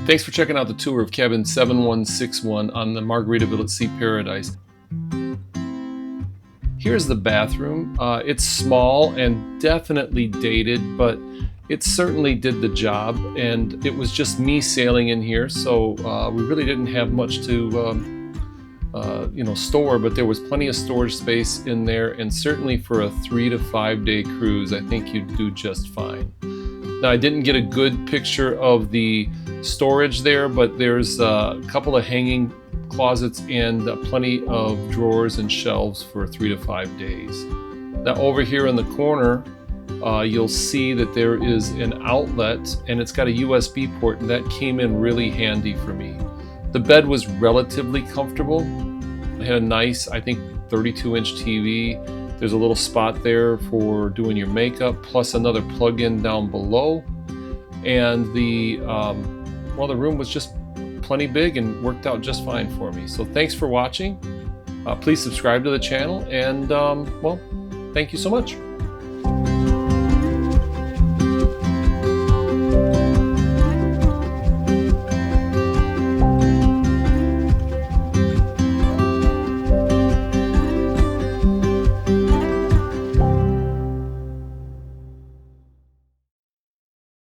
Thanks for checking out the tour of cabin 7161 on the Margaritaville at Sea Paradise. Here's the bathroom. It's small and definitely dated, but it certainly did the job, and it was just me sailing in here, so we really didn't have much to store, but there was plenty of storage space in there, and certainly for a 3 to 5 day cruise, I think you'd do just fine. Now, I didn't get a good picture of the storage there, but there's a couple of hanging closets and plenty of drawers and shelves for 3 to 5 days. Now, over here in the corner, you'll see that there is an outlet, and it's got a USB port, and that came in really handy for me. The bed was relatively comfortable. It had a nice, I think, 32-inch TV. There's a little spot there for doing your makeup, plus another plug-in down below. And the room was just plenty big and worked out just fine for me. So thanks for watching. Please subscribe to the channel, and thank you so much.